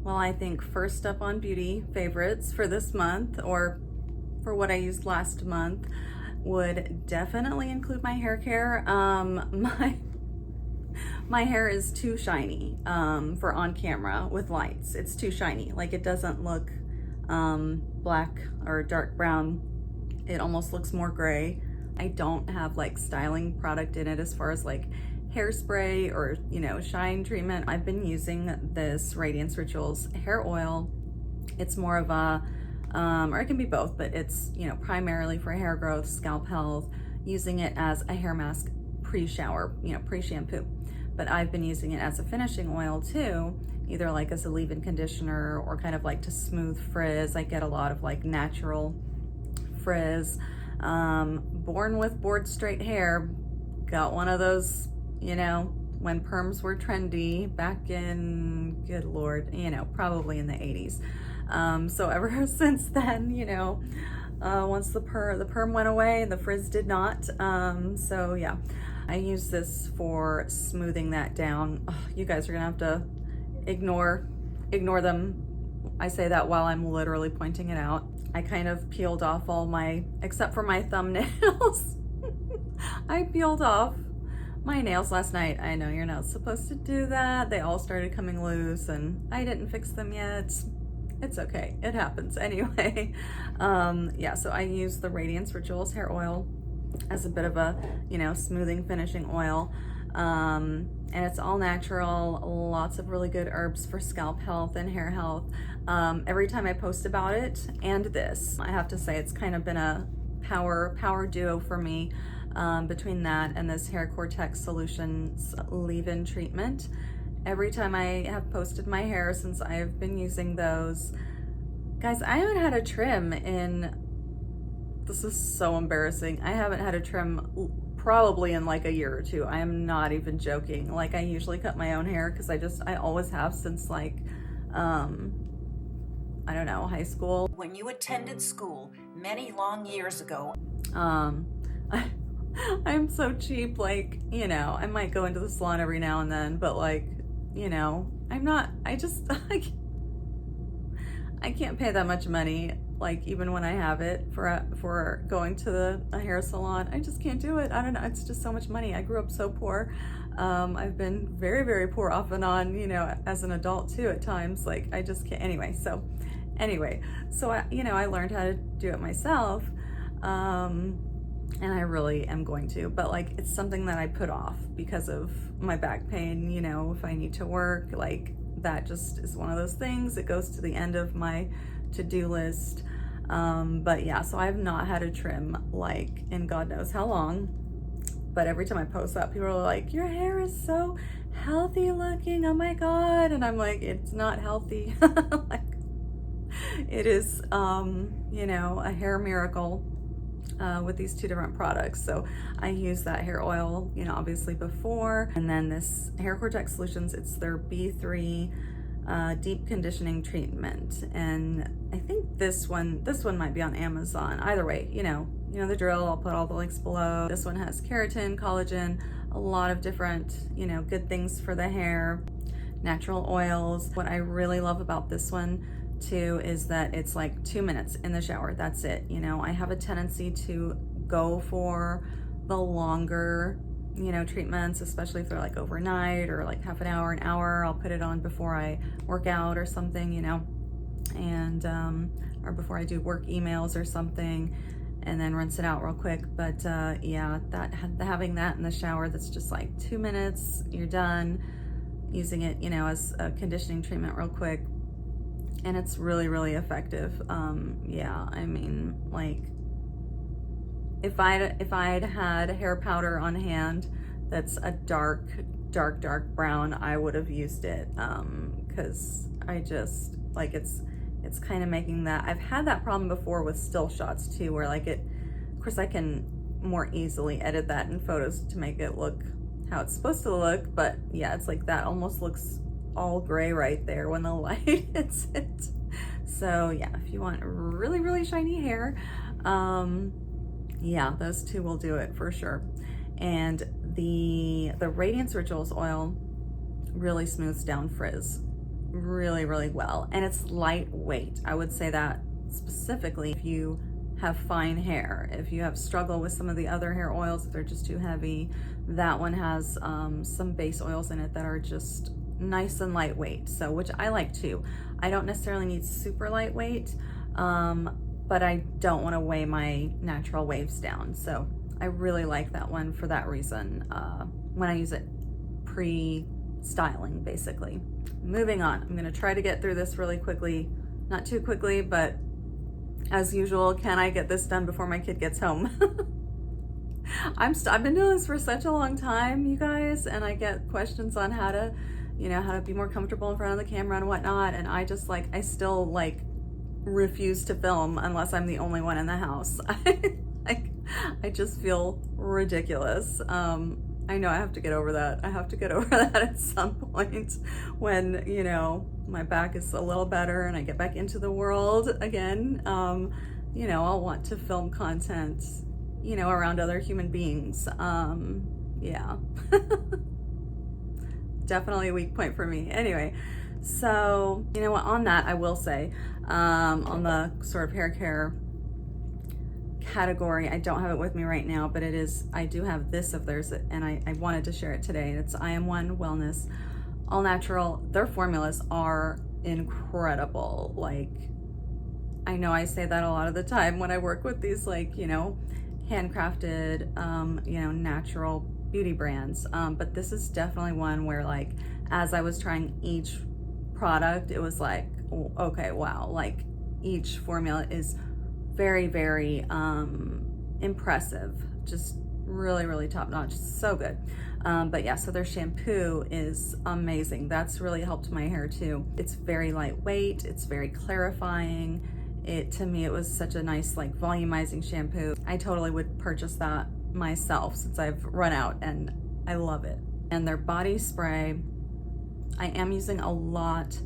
Well, I think first up on beauty favorites for this month, or for what I used last month, would definitely include my hair care. My hair is too shiny for on camera with lights. It's too shiny. Like, it doesn't look black or dark brown. It almost looks more gray. I don't have like styling product in it as far as like hairspray or, you know, shine treatment. I've been using this Radiance Rituals hair oil. It's more of a, or it can be both, but it's, you know, primarily for hair growth, scalp health, using it as a hair mask pre-shower, you know, pre-shampoo. But I've been using it as a finishing oil too, either like as a leave-in conditioner or kind of like to smooth frizz. I get a lot of like natural frizz. Born with board straight hair, got one of those, you know, when perms were trendy back in, good Lord, you know, probably in the 80s. So ever since then, you know, once the perm went away, the frizz did not. So yeah, I use this for smoothing that down. Oh, you guys are gonna have to ignore them. I say that while I'm literally pointing it out. I kind of peeled off all my, except for my thumbnails. I peeled off my nails last night. I know you're not supposed to do that. They all started coming loose and I didn't fix them yet. It's okay, it happens anyway. Yeah, so I use the Radiance Rituals hair oil as a bit of a, you know, smoothing finishing oil. And it's all natural, lots of really good herbs for scalp health and hair health. Every time I post about it and this, I have to say it's kind of been a power duo for me, between that and this Hair Cortex Solutions leave-in treatment. Every time I have posted my hair since I've been using those, guys, I haven't had a trim in, this is so embarrassing, I haven't had a trim probably in like a year or two. I am not even joking. Like, I usually cut my own hair because I always have since like, I don't know, high school. When you attended school many long years ago. I'm so cheap, like, you know, I might go into the salon every now and then, but like, you know, I'm not, I can't pay that much money, like even when I have it for going to a hair salon. I just can't do it. I don't know, it's just so much money. I grew up so poor. I've been very, very poor off and on, you know, as an adult too at times. Like, I just can't, anyway, so I, you know, I learned how to do it myself. And I really am going to, but like, it's something that I put off because of my back pain, you know, if I need to work, like, that just is one of those things. It goes to the end of my to-do list. But yeah, so I've not had a trim like in God knows how long, but every time I post that, people are like, your hair is so healthy looking, oh my God. And I'm like, it's not healthy. Like, it is, you know, a hair miracle. With these two different products. So I use that hair oil, you know, obviously before, and then this Hair Cortex Solutions, it's their B3 deep conditioning treatment. And I think this one might be on Amazon. Either way, you know the drill. I'll put all the links below. This one has keratin, collagen, a lot of different, you know, good things for the hair, natural oils. What I really love about this one too is that it's like 2 minutes in the shower, that's it. You know, I have a tendency to go for the longer, you know, treatments, especially if they're like overnight or like half an hour. I'll put it on before I work out or something, you know, and or before I do work emails or something, and then rinse it out real quick. But yeah, having that in the shower, that's just like 2 minutes, you're done using it, you know, as a conditioning treatment real quick. And it's really, really effective. Yeah, I mean, like, if I'd had hair powder on hand that's a dark brown, I would have used it, because I just, like, it's kind of making that. I've had that problem before with still shots too, where like of course I can more easily edit that in photos to make it look how it's supposed to look, but yeah, it's like that almost looks all gray right there when the light hits it. So yeah, if you want really, really shiny hair, yeah, those two will do it for sure. And the Radiance Rituals oil really smooths down frizz. really, really well. And it's lightweight. I would say that specifically if you have fine hair. If you have struggle with some of the other hair oils, if they're just too heavy, that one has some base oils in it that are just nice and lightweight. So, which I like too. I don't necessarily need super lightweight, but I don't want to weigh my natural waves down. So I really like that one for that reason when I use it pre-styling, basically. Moving on, I'm gonna try to get through this really quickly, not too quickly, but as usual, can I get this done before my kid gets home? I've been doing this for such a long time, you guys, and I get questions on how to, you know, how to be more comfortable in front of the camera and whatnot, and I just like, I still like refuse to film unless I'm the only one in the house. I just feel ridiculous. I know I have to get over that. I have to get over that at some point when, you know, my back is a little better and I get back into the world again. You know, I'll want to film content, you know, around other human beings. Yeah. Definitely a weak point for me. Anyway, so, you know what, on that, I will say, on the sort of hair care category, I don't have it with me right now, but it is, I do have this of theirs, and I wanted to share it today. It's I Am One Wellness, all natural. Their formulas are incredible. Like, I know I say that a lot of the time when I work with these, like, you know, handcrafted, you know, natural beauty brands. But this is definitely one where, like, as I was trying each product, it was like, okay, wow, like each formula is very, very impressive. Just really, really top notch. So good. But yeah, so their shampoo is amazing. That's really helped my hair too. It's very lightweight. It's very clarifying. To me, it was such a nice, like, volumizing shampoo. I totally would purchase that myself since I've run out, and I love it. And their body spray, I am using a lot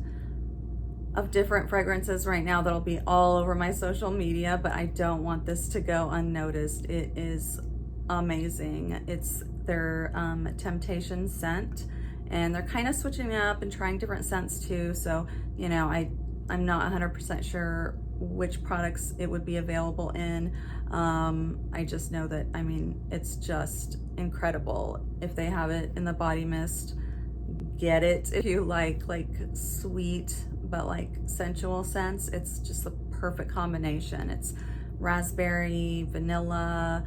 of different fragrances right now that'll be all over my social media, but I don't want this to go unnoticed. It is amazing. It's their Temptation scent, and they're kind of switching up and trying different scents too. So, you know, I'm not 100% sure which products it would be available in. I just know that, I mean, it's just incredible. If they have it in the body mist, get it. If you like sweet but like sensual scents, it's just the perfect combination. It's raspberry, vanilla.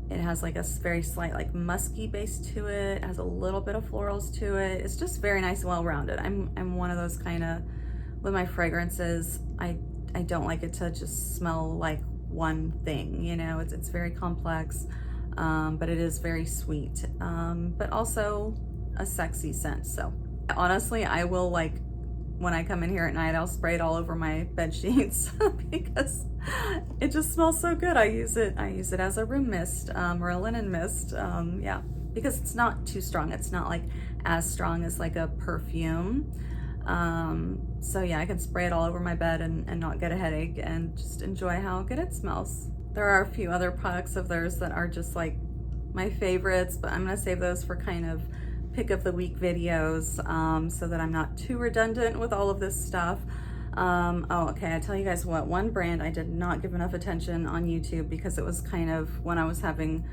It has like a very slight like musky base to it. It has a little bit of florals to it. It's just very nice and well-rounded. I'm one of those kind of, with my fragrances, I don't like it to just smell like one thing, you know. It's very complex, but it is very sweet, but also a sexy scent. So honestly, I will, like, when I come in here at night, I'll spray it all over my bed sheets because it just smells so good. I use it as a room mist, or a linen mist. Yeah, because it's not too strong. It's not like as strong as like a perfume. So yeah, I can spray it all over my bed and not get a headache and just enjoy how good it smells. There are a few other products of theirs that are just like my favorites, but I'm gonna save those for kind of pick of the week videos, so that I'm not too redundant with all of this stuff. Oh, okay, I tell you guys what, one brand I did not give enough attention on YouTube because it was kind of when I was having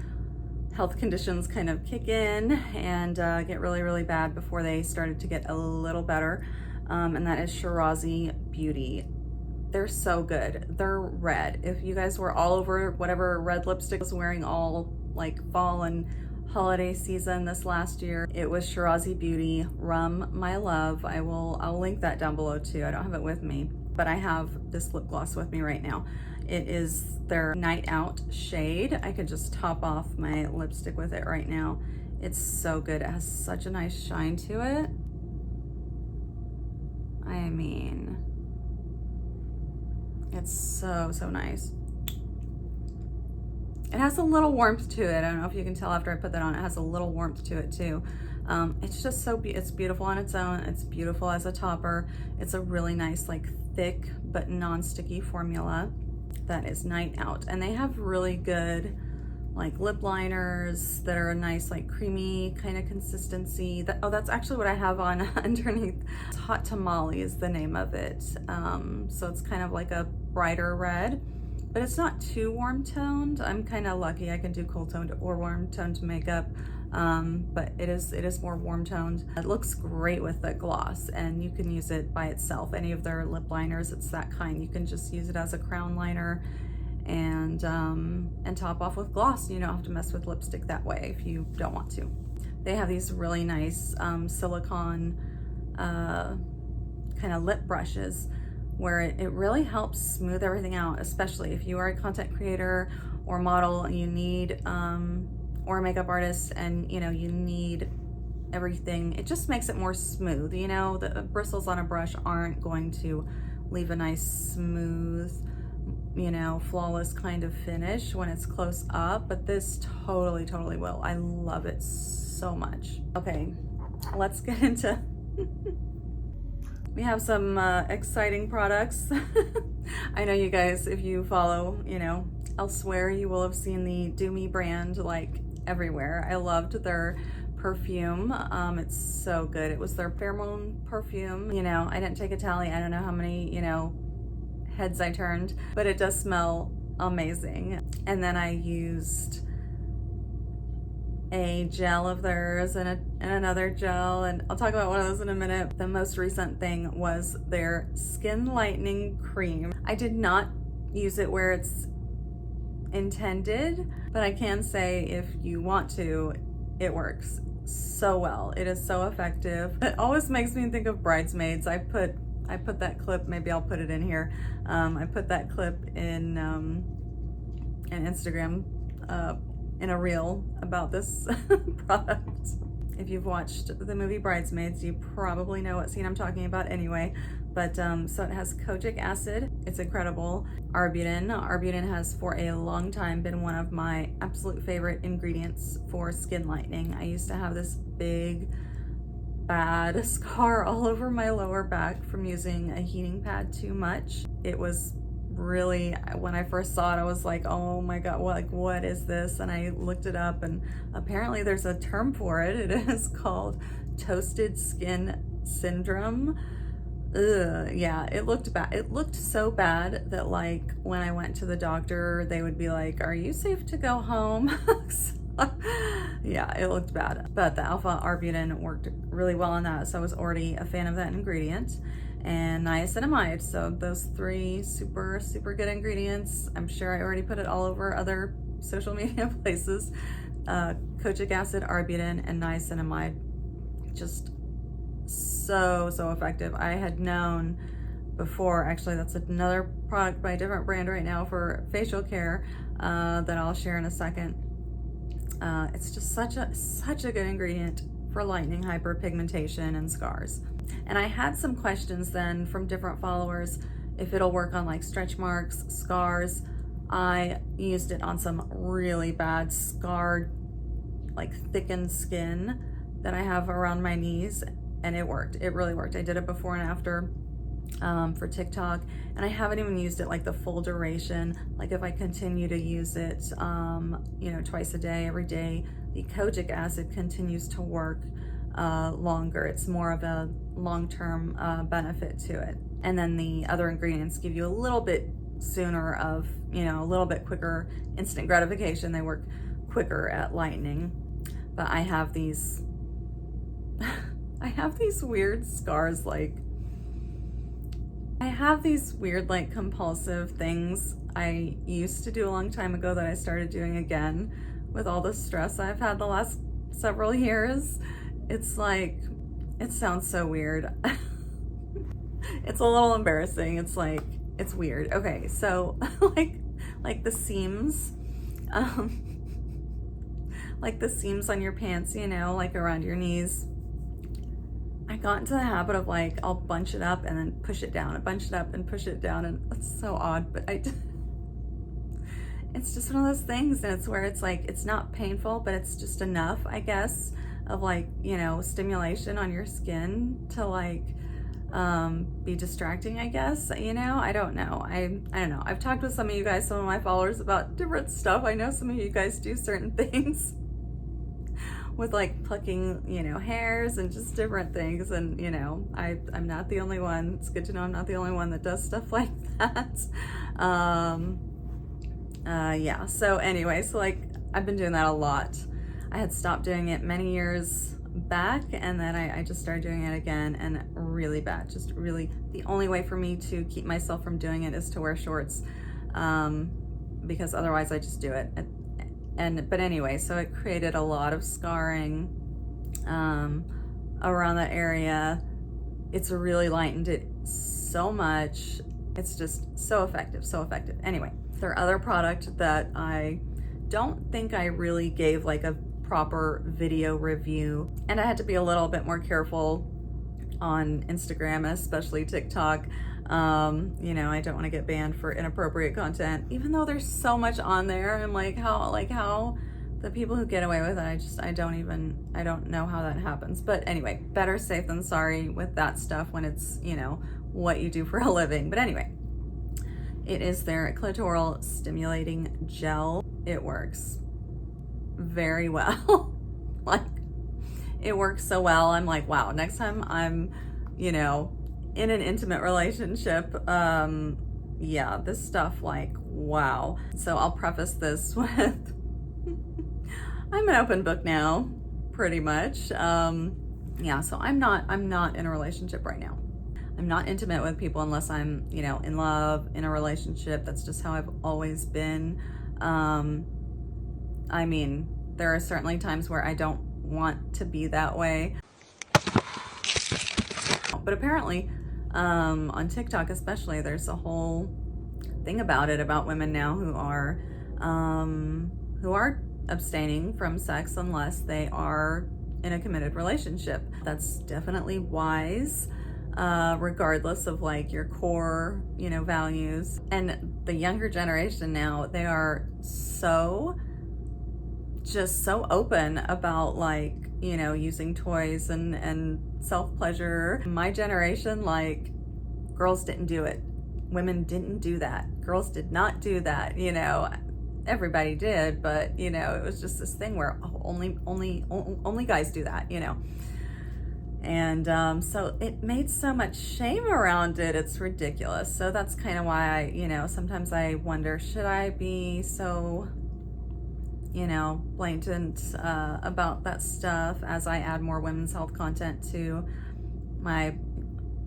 health conditions kind of kick in and get really, really bad before they started to get a little better. And that is Shirazi Beauty. They're so good. They're red. If you guys were all over whatever red lipstick I was wearing all like fall and holiday season this last year, it was Shirazi Beauty Rum My Love. I'll link that down below too. I don't have it with me, but I have this lip gloss with me right now. It is their Night Out shade. I could just top off my lipstick with it right now. It's so good. It has such a nice shine to it. I mean, it's so, so nice. It has a little warmth to it. I don't know if you can tell after I put that on, it has a little warmth to it too. It's just so, it's beautiful on its own. It's beautiful as a topper. It's a really nice, like, thick but non-sticky formula. That is Night Out. And they have really good like lip liners that are a nice like creamy kind of consistency. That's actually what I have on underneath. It's Hot Tamale is the name of it. So it's kind of like a brighter red, but it's not too warm toned. I'm kind of lucky I can do cool toned or warm toned makeup. But it is more warm toned. It looks great with the gloss, and you can use it by itself. Any of their lip liners, it's that kind. You can just use it as a crown liner and top off with gloss. You don't have to mess with lipstick that way if you don't want to. They have these really nice silicone kind of lip brushes where it really helps smooth everything out, especially if you are a content creator or model and you need or a makeup artist and you need everything. It just makes it more smooth. The bristles on a brush aren't going to leave a nice smooth, flawless kind of finish when it's close up, but this totally will. I love it so much. Okay, let's get into we have some exciting products. I know you guys, if you follow, elsewhere, you will have seen the Do Me brand like everywhere. I loved their perfume. It's so good. It was their pheromone perfume. I didn't take a tally. I don't know how many, heads I turned, but it does smell amazing. And then I used a gel of theirs and another gel, and I'll talk about one of those in a minute. The most recent thing was their skin lightening cream. I did not use it where it's intended, but I can say if you want to, it works so well. It is so effective. It always makes me think of Bridesmaids. I put that clip, maybe I'll put it in here. I put that clip in Instagram in a reel about this product. If you've watched the movie Bridesmaids, you probably know what scene I'm talking about anyway. But so it has kojic acid. It's incredible. Arbutin. Arbutin has for a long time been one of my absolute favorite ingredients for skin lightening. I used to have this big bad scar all over my lower back from using a heating pad too much. It was really, when I first saw it, I was like, oh my god, what is this? And I looked it up, and apparently there's a term for it. It is called toasted skin syndrome. Yeah, it looked bad. It looked so bad that like when I went to the doctor, they would be like, are you safe to go home? Yeah, it looked bad, but the alpha arbutin worked really well on that, so I was already a fan of that ingredient. And niacinamide. So those three super good ingredients. I'm sure I already put it all over other social media places. Kojic acid, arbutin, and niacinamide. Just so effective. I had known before, actually that's another product by a different brand right now for facial care that I'll share in a second. It's just such a good ingredient for lightening hyperpigmentation and scars. And I had some questions then from different followers if it'll work on like stretch marks, scars. I used it on some really bad scarred, like thickened skin that I have around my knees, and it worked. It really worked. I did it before and after for TikTok, and I haven't even used it like the full duration. Like if I continue to use it, twice a day, every day, the kojic acid continues to work longer. It's more of a long-term benefit to it. And then the other ingredients give you a little bit sooner of, a little bit quicker instant gratification. They work quicker at lightening. But I have these weird scars, I have these weird compulsive things I used to do a long time ago that I started doing again with all the stress I've had the last several years. It's it sounds so weird. It's a little embarrassing. It's weird. Okay, so like the seams, like the seams on your pants, around your knees. I got into the habit of I'll bunch it up and then push it down, bunch it up and push it down, and it's so odd, but it's just one of those things, and it's where it's not painful, but it's just enough, I guess, of stimulation on your skin to be distracting, I guess. You know, I don't know. I don't know. I've talked with some of you guys, some of my followers, about different stuff. I know some of you guys do certain things with like plucking, you know, hairs and just different things. And, you know, I'm not the only one. It's good to know I'm not the only one that does stuff like that. Yeah. So anyway, so like I've been doing that a lot. I had stopped doing it many years back, and then I just started doing it again, and really bad. Just really, the only way for me to keep myself from doing it is to wear shorts, because otherwise I just do it. But anyway, so it created a lot of scarring around that area. It's really lightened it so much. It's just so effective, so effective. Anyway, their other product that I don't think I really gave like a proper video review, and I had to be a little bit more careful on Instagram, especially TikTok. You know, I don't want to get banned for inappropriate content, even though there's so much on there, and like how the people who get away with it, I don't know how that happens. But anyway, better safe than sorry with that stuff when it's, you know, what you do for a living. But anyway, it is their clitoral stimulating gel. It works very well. Like, it works so well. I'm like, wow, next time I'm, you know, in an intimate relationship, yeah, this stuff, like, wow. So I'll preface this with I'm an open book now, pretty much. Yeah, so I'm not in a relationship right now. I'm not intimate with people unless I'm, you know, in love, in a relationship. That's just how I've always been. I mean, there are certainly times where I don't want to be that way. But apparently, on TikTok especially, there's a whole thing about it, about women now who are abstaining from sex unless they are in a committed relationship. That's definitely wise, regardless of like your core, you know, values. And the younger generation now, they are just so open about, like, you know, using toys and self-pleasure. My generation, like, girls didn't do it. Women didn't do that. Girls did not do that, you know. Everybody did, but, you know, it was just this thing where only guys do that, you know. And so it made so much shame around it. It's ridiculous. So that's kind of why I, you know, sometimes I wonder, should I be so, you know, blatant about that stuff as I add more women's health content to my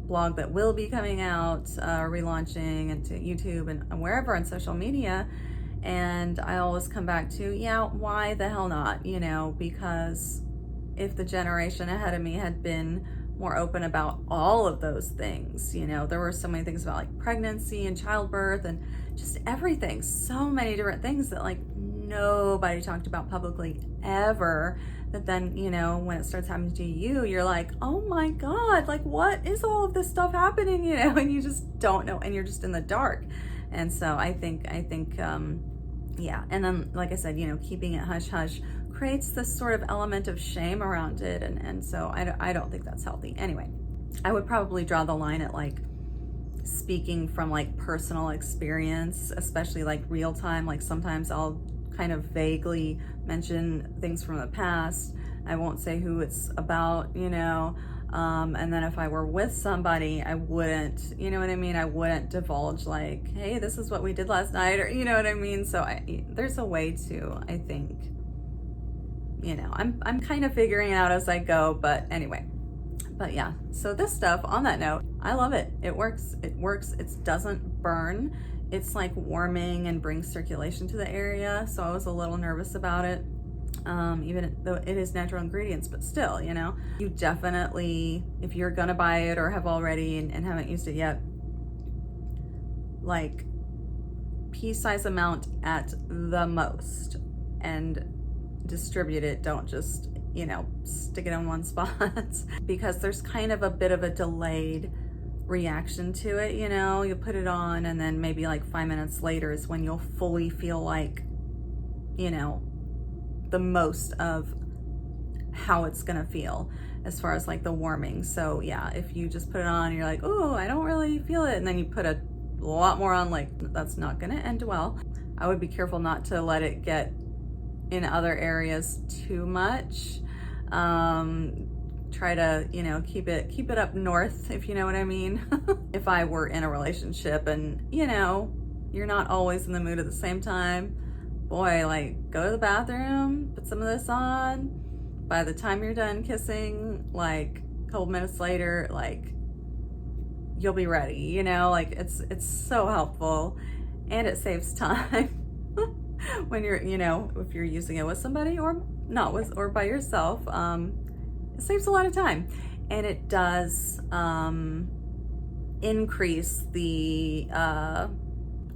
blog that will be coming out, relaunching, and to YouTube and wherever on social media. And I always come back to, yeah, why the hell not? You know, because if the generation ahead of me had been more open about all of those things, you know, there were so many things about like pregnancy and childbirth and just everything, so many different things that like nobody talked about publicly ever, that then, you know, when it starts happening to you, you're like, oh my God, like what is all of this stuff happening, you know, and you just don't know, and you're just in the dark. And so I think, yeah. And then, like I said, you know, keeping it hush hush creates this sort of element of shame around it. And so I don't think that's healthy. Anyway, I would probably draw the line at like speaking from like personal experience, especially like real time. Like sometimes I'll kind of vaguely mention things from the past. I won't say who it's about, you know. And then if I were with somebody, I wouldn't, you know what I mean? I wouldn't divulge like, hey, this is what we did last night, or you know what I mean? So there's a way to, I think, you know, I'm kind of figuring it out as I go, but anyway. But yeah, so this stuff, on that note, I love it. It works. It doesn't burn. It's like warming and brings circulation to the area. So I was a little nervous about it. Even though it is natural ingredients, but still, you know, you definitely, if you're gonna buy it or have already and haven't used it yet, like pea-size amount at the most, and distribute it. Don't just, you know, stick it in one spot because there's kind of a bit of a delayed reaction to it, you know. You put it on and then maybe like 5 minutes later is when you'll fully feel like, you know, the most of how it's gonna feel as far as like the warming. So yeah, if you just put it on, you're like, oh, I don't really feel it, and then you put a lot more on, like, that's not gonna end well. I would be careful not to let it get in other areas too much. Try to, you know, keep it up north, if you know what I mean. If I were in a relationship and, you know, you're not always in the mood at the same time, boy, like, go to the bathroom, put some of this on. By the time you're done kissing, like a couple minutes later, like, you'll be ready, you know. Like, it's so helpful, and it saves time when you're, you know, if you're using it with somebody or not with, or by yourself. It saves a lot of time, and it does increase the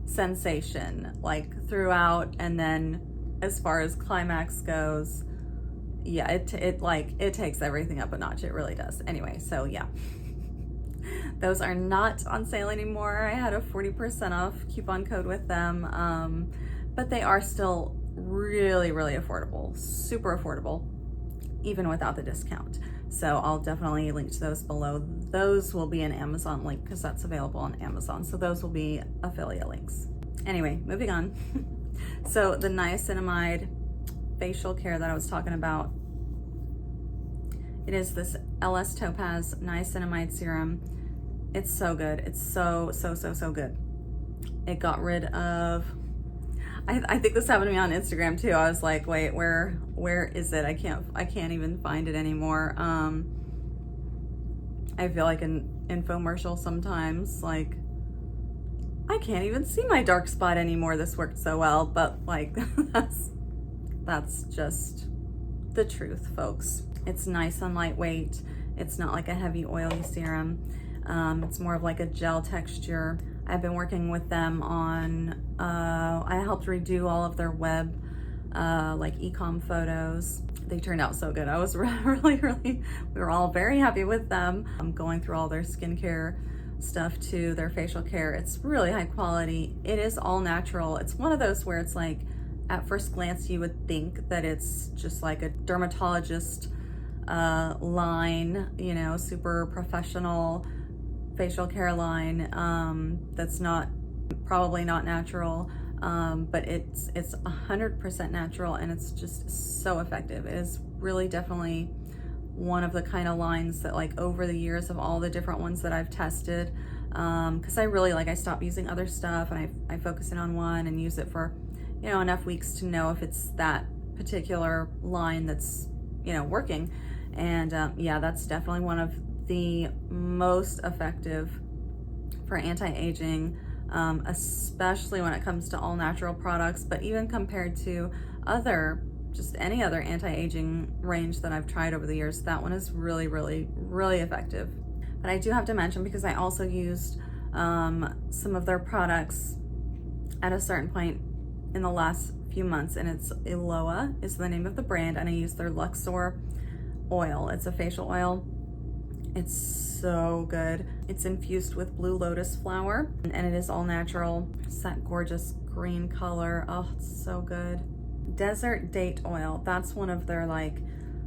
sensation, like, throughout. And then as far as climax goes, yeah, it takes everything up a notch. It really does. Anyway, so yeah, those are not on sale anymore. I had a 40% off coupon code with them, but they are still really, really affordable, super affordable, even without the discount. So I'll definitely link to those below. Those will be an Amazon link because that's available on Amazon. So those will be affiliate links. Anyway, moving on. So the niacinamide facial care that I was talking about, it is this LS Topaz niacinamide serum. It's so good. It's so good. It got rid of, I think this happened to me on Instagram too. I was like, wait, where is it? I can't even find it anymore. I feel like an infomercial sometimes, like, I can't even see my dark spot anymore. This worked so well, but like, that's just the truth, folks. It's nice and lightweight. It's not like a heavy oily serum. It's more of like a gel texture. I've been working with them on, I helped redo all of their web, like e-com photos. They turned out so good. I was really, we were all very happy with them. I'm going through all their skincare stuff too, their facial care. It's really high quality. It is all natural. It's one of those where it's like, at first glance, you would think that it's just like a dermatologist line, you know, super professional facial care line, that's probably not natural, but it's 100% natural, and it's just so effective. It is really definitely one of the kind of lines that, like, over the years of all the different ones that I've tested, because I stopped using other stuff, and I focus in on one and use it for, you know, enough weeks to know if it's that particular line that's, you know, working. And yeah, that's definitely one of the most effective for anti-aging, especially when it comes to all natural products, but even compared to just any other anti-aging range that I've tried over the years, that one is really, really, really effective. But I do have to mention, because I also used some of their products at a certain point in the last few months, and it's Eloa is the name of the brand, and I used their Luxor oil. It's a facial oil. It's so good. It's infused with blue lotus flower, and it is all natural. It's that gorgeous green color. Oh, it's so good. Desert date oil. That's one of their, like,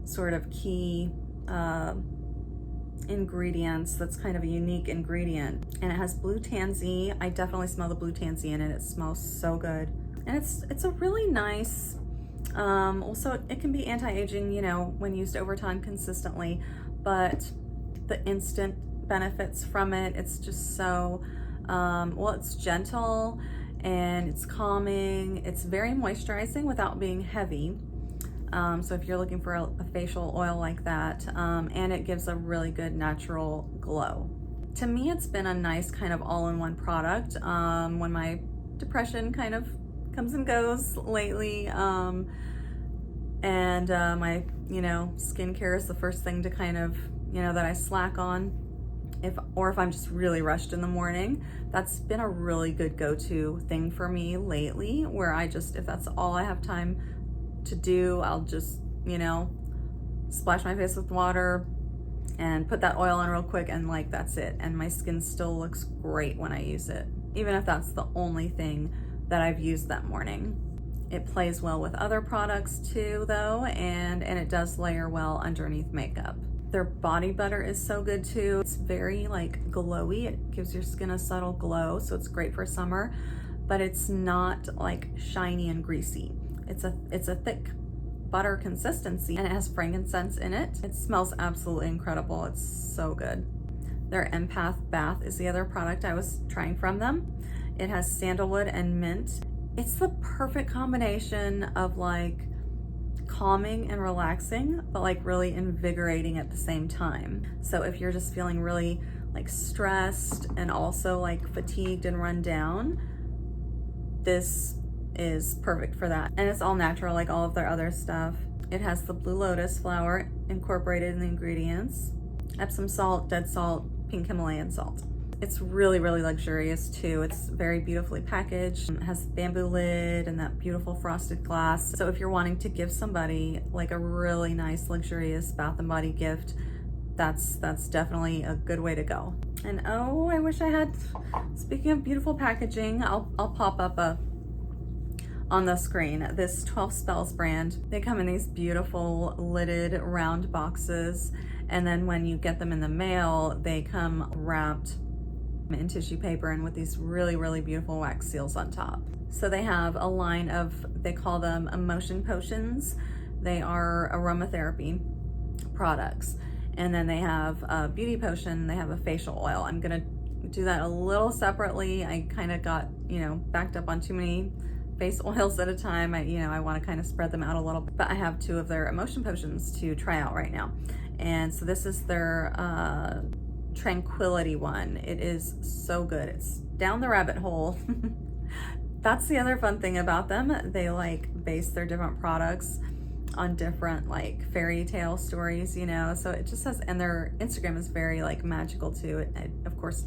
sort of key ingredients. That's kind of a unique ingredient, and it has blue tansy. I definitely smell the blue tansy in it. It smells so good, and it's a really nice. Also, it can be anti-aging, you know, when used over time consistently, but the instant benefits from it, it's just so, well, it's gentle and it's calming. It's very moisturizing without being heavy. So if you're looking for a facial oil like that, and it gives a really good natural glow. To me, it's been a nice kind of all-in-one product when my depression kind of comes and goes lately, and my, you know, skincare is the first thing to kind of, you know, that I slack on, if I'm just really rushed in the morning. That's been a really good go-to thing for me lately, where if that's all I have time to do, I'll just, you know, splash my face with water and put that oil on real quick, and like, that's it. And my skin still looks great when I use it, even if that's the only thing that I've used that morning. It plays well with other products too though, and it does layer well underneath makeup. Their body butter is so good too. It's very like glowy. It gives your skin a subtle glow, so it's great for summer, but it's not like shiny and greasy. It's a thick butter consistency, and it has frankincense in it. It smells absolutely incredible. It's so good. Their Empath Bath is the other product I was trying from them. It has sandalwood and mint. It's the perfect combination of like calming and relaxing, but like really invigorating at the same time. So if you're just feeling really like stressed and also like fatigued and run down, this is perfect for that. And it's all natural like all of their other stuff. It has the blue lotus flower incorporated in the ingredients, Epsom salt, dead salt, pink Himalayan salt. It's really, really luxurious too. It's very beautifully packaged. It has bamboo lid and that beautiful frosted glass. So if you're wanting to give somebody like a really nice, luxurious Bath & Body gift, that's definitely a good way to go. And oh, I wish I had, speaking of beautiful packaging, I'll pop up on the screen this 12 Spells brand. They come in these beautiful lidded round boxes, and then when you get them in the mail, they come wrapped in tissue paper and with these really, really beautiful wax seals on top. So they have a line of, they call them emotion potions. They are aromatherapy products. And then they have a beauty potion, they have a facial oil. I'm gonna do that a little separately. I kind of got, backed up on too many face oils at a time. I want to kind of spread them out a little bit, but I have 2 of their emotion potions to try out right now. And so this is their Tranquility one. It is so good. It's down the rabbit hole. That's the other fun thing about them. They like base their different products on different like fairy tale stories, so it just has, and their Instagram is very like magical too. It of course,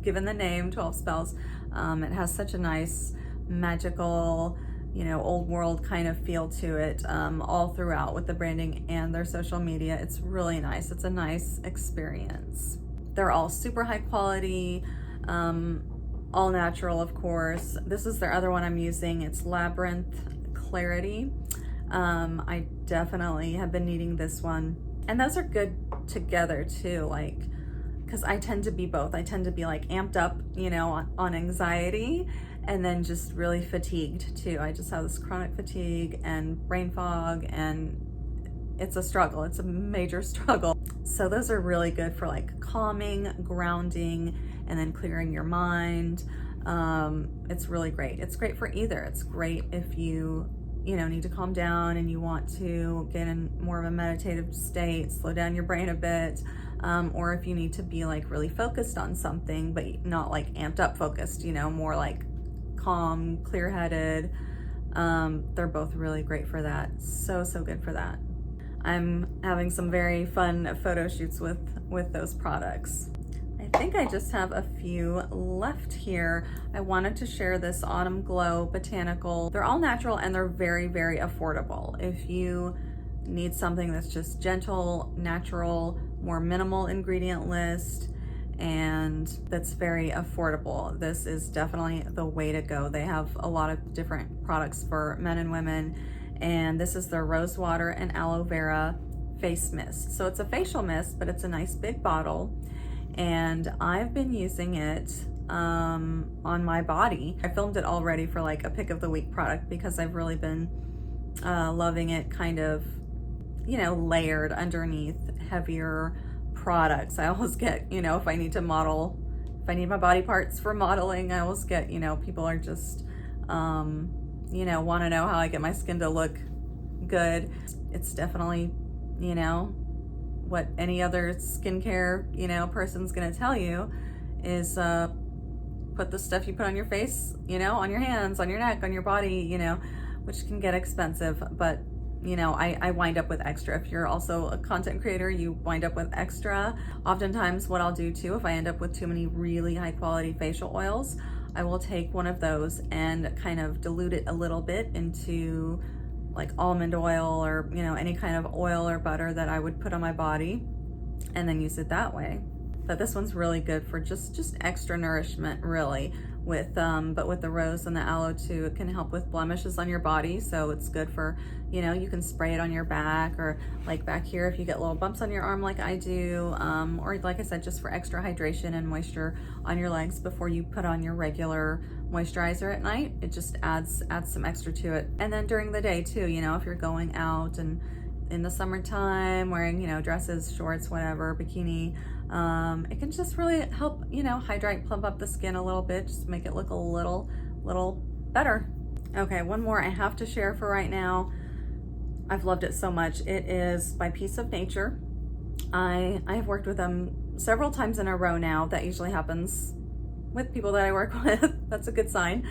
given the name 12 Spells, it has such a nice magical, old world kind of feel to it, all throughout with the branding and their social media. It's really nice. It's a nice experience. They're all super high quality, all natural, of course. This is their other one I'm using. It's Labyrinth Clarity. I definitely have been needing this one. And those are good together too, like, because I tend to be both. I tend to be like amped up, on anxiety, and then just really fatigued too. I just have this chronic fatigue and brain fog, and it's a struggle. It's a major struggle. So those are really good for like calming, grounding, and then clearing your mind. It's really great. It's great for either. It's great if you need to calm down and you want to get in more of a meditative state, slow down your brain a bit, or if you need to be like really focused on something, but not like amped up focused, more like calm, clear-headed. They're both really great for that. So good for that. I'm having some very fun photo shoots with those products. I think I just have a few left here. I wanted to share this Autumn Glow Botanical. They're all natural and they're very, very affordable. If you need something that's just gentle, natural, more minimal ingredient list, and that's very affordable, this is definitely the way to go. They have a lot of different products for men and women, and this is their Rose Water and Aloe Vera Face Mist. So it's a facial mist, but it's a nice big bottle, and I've been using it on my body. I filmed it already for like a pick of the week product because I've really been loving it kind of, layered underneath heavier products. I always get, if I need to model, if I need my body parts for modeling, I always get, people are just, want to know how I get my skin to look good. It's definitely, what any other skincare, person's gonna tell you is put the stuff you put on your face, on your hands, on your neck, on your body, which can get expensive, but I wind up with extra. If you're also a content creator, you wind up with extra. Oftentimes what I'll do too, if I end up with too many really high quality facial oils, I will take one of those and kind of dilute it a little bit into like almond oil or, any kind of oil or butter that I would put on my body and then use it that way. But this one's really good for just extra nourishment, really. But with the rose and the aloe too, it can help with blemishes on your body. So it's good for, you can spray it on your back, or like back here if you get little bumps on your arm like I do, or like I said, just for extra hydration and moisture on your legs before you put on your regular moisturizer at night. It just adds some extra to it. And then during the day too, if you're going out and in the summertime wearing, dresses, shorts, whatever, bikini, it can just really help, hydrate, plump up the skin a little bit, just make it look a little better. Okay, one more I have to share for right now. I've loved it so much. It is by Piece of Nature. I have worked with them several times in a row now. That usually happens with people that I work with. That's a good sign.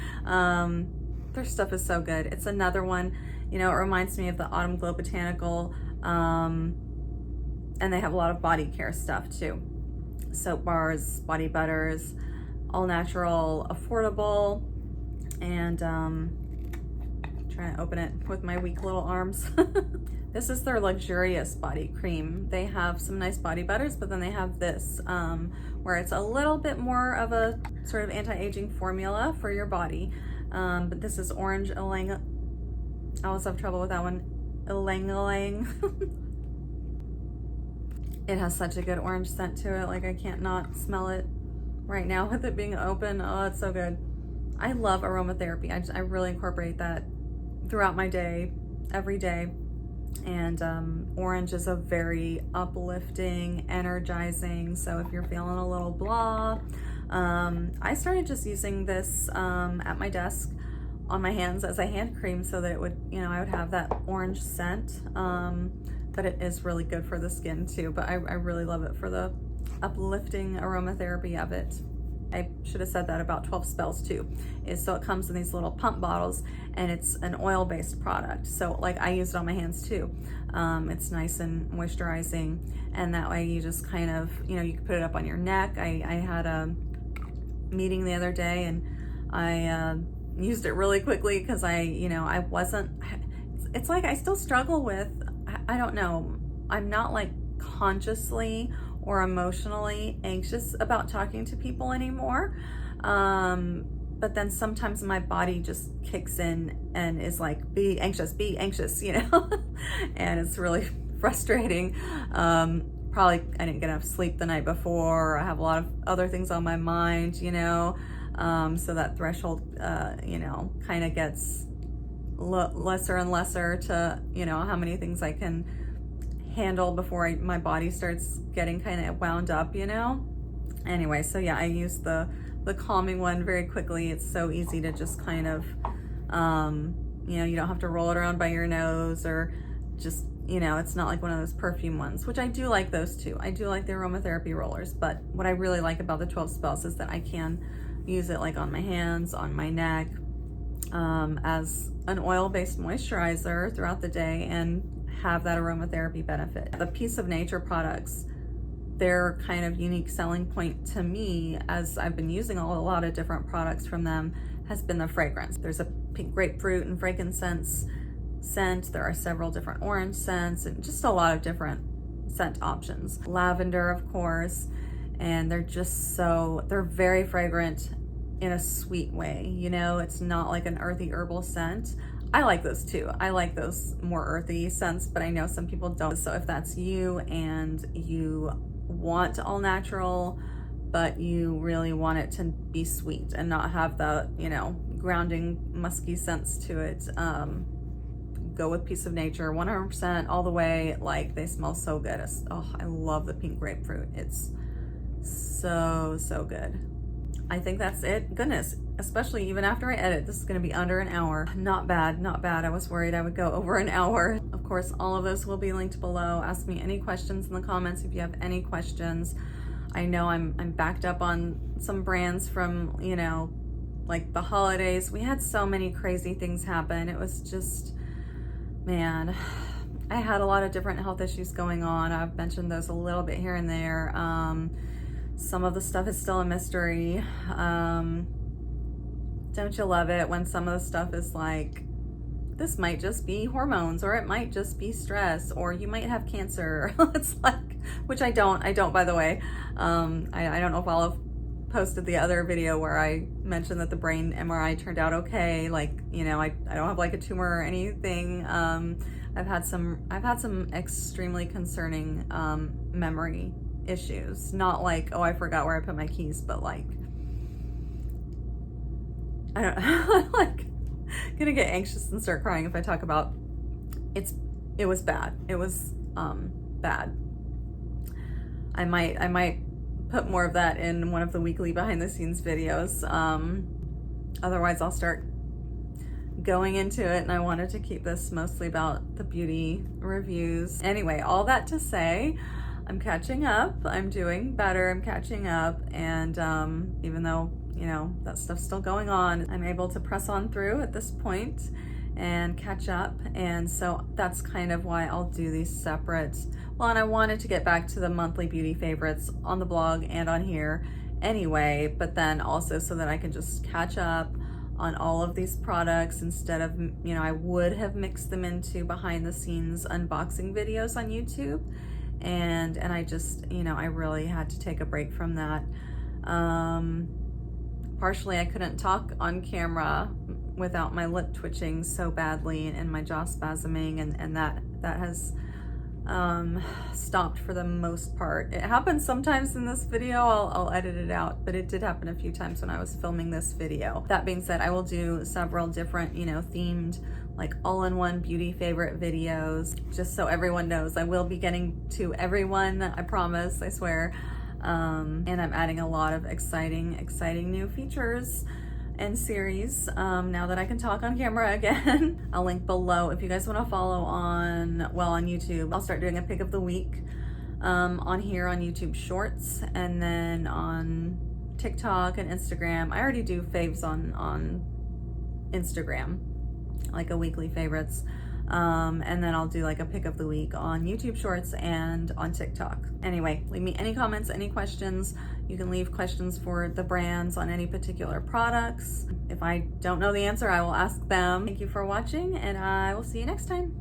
Their stuff is so good. It's another one, it reminds me of the Autumn Glow Botanical, and they have a lot of body care stuff too. Soap bars, body butters, all natural, affordable, and trying to open it with my weak little arms. This is their luxurious body cream. They have some nice body butters, but then they have this where it's a little bit more of a sort of anti-aging formula for your body. But this is orange ylang. I always have trouble with that one. Ylang. It has such a good orange scent to it. Like I can't not smell it right now with it being open. Oh, it's so good. I love aromatherapy. I really incorporate that throughout my day, every day. And orange is a very uplifting, energizing. So if you're feeling a little blah, I started just using this at my desk on my hands as a hand cream so that it would, I would have that orange scent. But it is really good for the skin too. But I really love it for the uplifting aromatherapy of it. I should have said that about 12 Spells too. So it comes in these little pump bottles, and it's an oil-based product. So like I use it on my hands too. It's nice and moisturizing, and that way you just kind of, you can put it up on your neck. I had a meeting the other day, and I used it really quickly because I wasn't, it's like I still struggle with, I don't know, I'm not like consciously or emotionally anxious about talking to people anymore. But then sometimes my body just kicks in and is like, be anxious, and it's really frustrating. Probably I didn't get enough sleep the night before. I have a lot of other things on my mind, so that threshold, kind of gets lesser and lesser to, how many things I can handle before my body starts getting kind of wound up, Anyway, so yeah, I use the calming one very quickly. It's so easy to just kind of, you don't have to roll it around by your nose, or just, it's not like one of those perfume ones, which I do like those too. I do like the aromatherapy rollers, but what I really like about the 12 Spells is that I can use it like on my hands, on my neck, as an oil-based moisturizer throughout the day, and have that aromatherapy benefit. The Piece of Nature products, their kind of unique selling point to me, as I've been using a lot of different products from them, has been the fragrance. There's a pink grapefruit and frankincense scent. There are several different orange scents, and just a lot of different scent options. Lavender, of course, and they're very fragrant in a sweet way. It's not like an earthy herbal scent. I like those too. I like those more earthy scents, but I know some people don't. So if that's you and you want all natural, but you really want it to be sweet and not have the, grounding musky scents to it, go with Piece of Nature, 100% all the way. Like, they smell so good. I love the pink grapefruit. It's so good. I think that's it. Goodness, especially even after I edit, this is going to be under an hour. Not bad. I was worried I would go over an hour. Of course, all of this will be linked below. Ask me any questions in the comments if you have any questions. I know I'm backed up on some brands from, like the holidays. We had so many crazy things happen. It was just, man, I had a lot of different health issues going on. I've mentioned those a little bit here and there. Some of the stuff is still a mystery. Don't you love it when some of the stuff is like, this might just be hormones, or it might just be stress, or you might have cancer. It's like, which I don't, by the way. I don't know if I'll have posted the other video where I mentioned that the brain MRI turned out okay. Like, you know, I don't have like a tumor or anything. I've had some extremely concerning memory issues. Not like, oh, I forgot where I put my keys, but like, I don't I'm like gonna get anxious and start crying if I talk about it was bad. It was bad. I might put more of that in one of the weekly behind the scenes videos. Otherwise I'll start going into it, and I wanted to keep this mostly about the beauty reviews. Anyway, all that to say, I'm catching up. I'm doing better. I'm catching up, and even though, you know, that stuff's still going on, I'm able to press on through at this point and catch up. And so that's kind of why I'll do these separate. Well, and I wanted to get back to the monthly beauty favorites on the blog and on here anyway, but then also so that I can just catch up on all of these products instead of, you know, I would have mixed them into behind the scenes unboxing videos on YouTube. And I just, you know, I really had to take a break from that. Partially I couldn't talk on camera without my lip twitching so badly and my jaw spasming, and that has stopped for the most part. It happens sometimes in this video. I'll edit it out, but it did happen a few times when I was filming this video. That being said, I will do several different, you know, themed, like all-in-one beauty favorite videos, just so everyone knows. I will be getting to everyone, I promise, I swear. And I'm adding a lot of exciting new features and series now that I can talk on camera again. I'll link below if you guys want to follow on YouTube. I'll start doing a pick of the week on here on YouTube Shorts, and then on TikTok and Instagram. I already do faves on Instagram, like a weekly favorites. And then I'll do like a pick of the week on YouTube Shorts and on TikTok. Anyway, leave me any comments, any questions. You can leave questions for the brands on any particular products. If I don't know the answer, I will ask them. Thank you for watching, and I will see you next time.